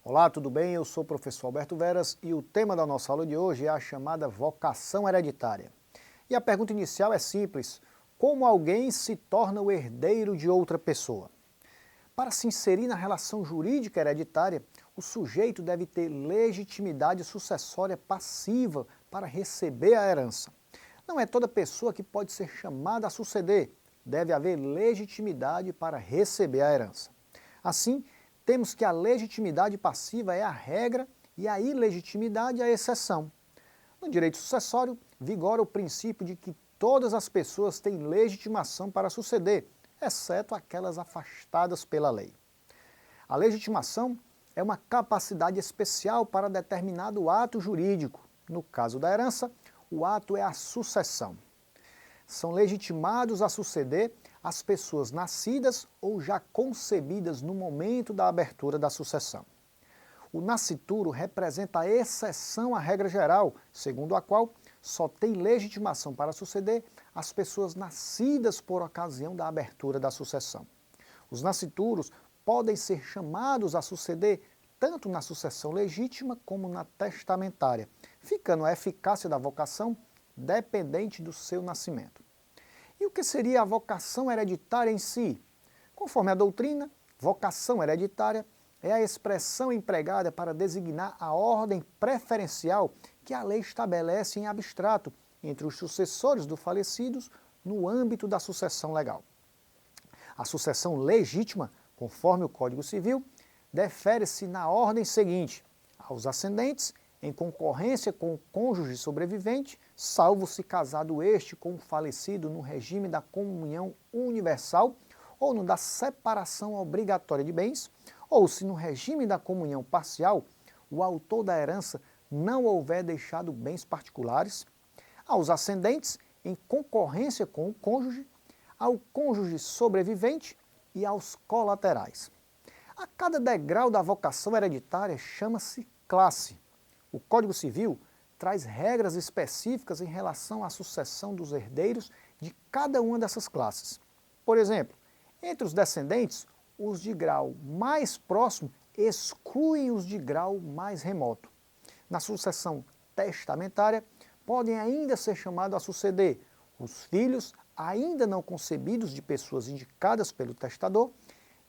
Olá, tudo bem? Eu sou o professor Alberto Veras e o tema da nossa aula de hoje é a chamada vocação hereditária. E a pergunta inicial é simples: como alguém se torna o herdeiro de outra pessoa? Para se inserir na relação jurídica hereditária, o sujeito deve ter legitimidade sucessória passiva para receber a herança. Não é toda pessoa que pode ser chamada a suceder, deve haver legitimidade para receber a herança. Assim, temos que a legitimidade passiva é a regra e a ilegitimidade a exceção. No direito sucessório, vigora o princípio de que todas as pessoas têm legitimação para suceder, exceto aquelas afastadas pela lei. A legitimação é uma capacidade especial para determinado ato jurídico. No caso da herança, o ato é a sucessão. São legitimados a suceder as pessoas nascidas ou já concebidas no momento da abertura da sucessão. O nascituro representa a exceção à regra geral, segundo a qual só tem legitimação para suceder as pessoas nascidas por ocasião da abertura da sucessão. Os nascituros podem ser chamados a suceder tanto na sucessão legítima como na testamentária, ficando a eficácia da vocação dependente do seu nascimento. E o que seria a vocação hereditária em si? Conforme a doutrina, vocação hereditária é a expressão empregada para designar a ordem preferencial que a lei estabelece em abstrato entre os sucessores dos falecidos no âmbito da sucessão legal. A sucessão legítima, conforme o Código Civil, defere-se na ordem seguinte: aos ascendentes, em concorrência com o cônjuge sobrevivente, salvo se casado este com o falecido no regime da comunhão universal ou no da separação obrigatória de bens, ou se no regime da comunhão parcial o autor da herança não houver deixado bens particulares, aos ascendentes, em concorrência com o cônjuge, ao cônjuge sobrevivente e aos colaterais. A cada degrau da vocação hereditária chama-se classe. O Código Civil traz regras específicas em relação à sucessão dos herdeiros de cada uma dessas classes. Por exemplo, entre os descendentes, os de grau mais próximo excluem os de grau mais remoto. Na sucessão testamentária, podem ainda ser chamados a suceder os filhos ainda não concebidos de pessoas indicadas pelo testador,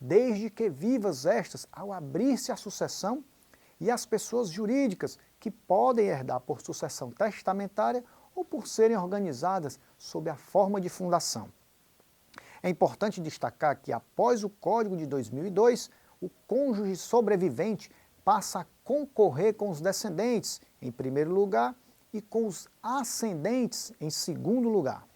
desde que vivas estas ao abrir-se a sucessão, e as pessoas jurídicas que podem herdar por sucessão testamentária ou por serem organizadas sob a forma de fundação. É importante destacar que, após o Código de 2002, o cônjuge sobrevivente passa a concorrer com os descendentes, em primeiro lugar, e com os ascendentes, em segundo lugar.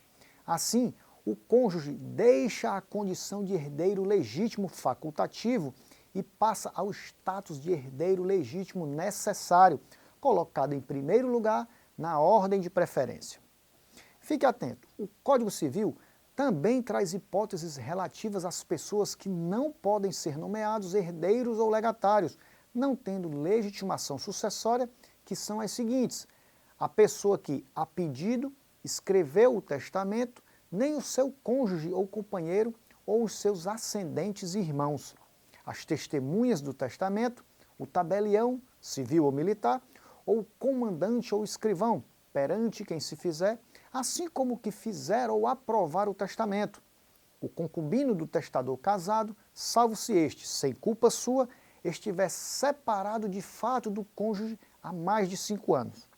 Assim, o cônjuge deixa a condição de herdeiro legítimo facultativo e passa ao status de herdeiro legítimo necessário, colocado em primeiro lugar na ordem de preferência. Fique atento, o Código Civil também traz hipóteses relativas às pessoas que não podem ser nomeados herdeiros ou legatários, não tendo legitimação sucessória, que são as seguintes: a pessoa que, a pedido, escreveu o testamento, nem o seu cônjuge ou companheiro ou os seus ascendentes e irmãos, as testemunhas do testamento, o tabelião, civil ou militar, ou o comandante ou escrivão, perante quem se fizer, assim como o que fizer ou aprovar o testamento, o concubino do testador casado, salvo se este, sem culpa sua, estiver separado de fato do cônjuge há mais de 5 anos.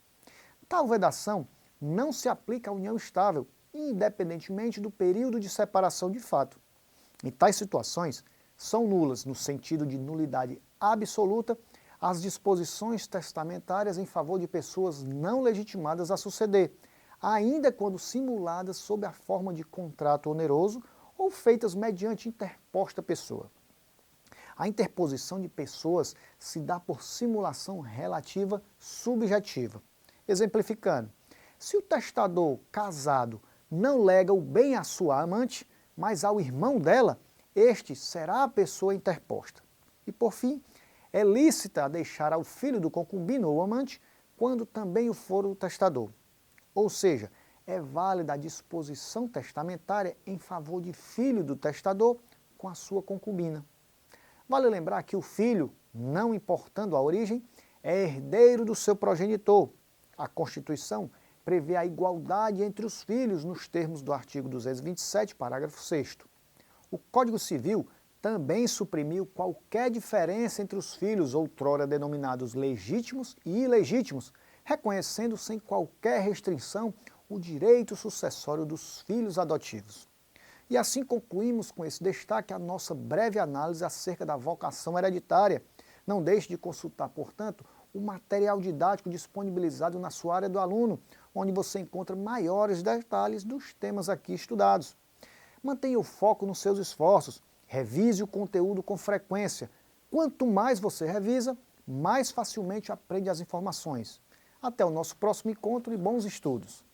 Tal vedação não se aplica à união estável, independentemente do período de separação de fato. Em tais situações, são nulas, no sentido de nulidade absoluta, as disposições testamentárias em favor de pessoas não legitimadas a suceder, ainda quando simuladas sob a forma de contrato oneroso ou feitas mediante interposta pessoa. A interposição de pessoas se dá por simulação relativa subjetiva. Exemplificando, se o testador casado não lega o bem à sua amante, mas ao irmão dela, este será a pessoa interposta. E por fim, é lícita deixar ao filho do concubino ou amante, quando também o for o testador. Ou seja, é válida a disposição testamentária em favor de filho do testador, com a sua concubina. Vale lembrar que o filho, não importando a origem, é herdeiro do seu progenitor. A Constituição prevê a igualdade entre os filhos nos termos do artigo 227, parágrafo 6º. O Código Civil também suprimiu qualquer diferença entre os filhos outrora denominados legítimos e ilegítimos, reconhecendo sem qualquer restrição o direito sucessório dos filhos adotivos. E assim concluímos com esse destaque a nossa breve análise acerca da vocação hereditária. Não deixe de consultar, portanto, o material didático disponibilizado na sua área do aluno, onde você encontra maiores detalhes dos temas aqui estudados. Mantenha o foco nos seus esforços, revise o conteúdo com frequência. Quanto mais você revisa, mais facilmente aprende as informações. Até o nosso próximo encontro e bons estudos!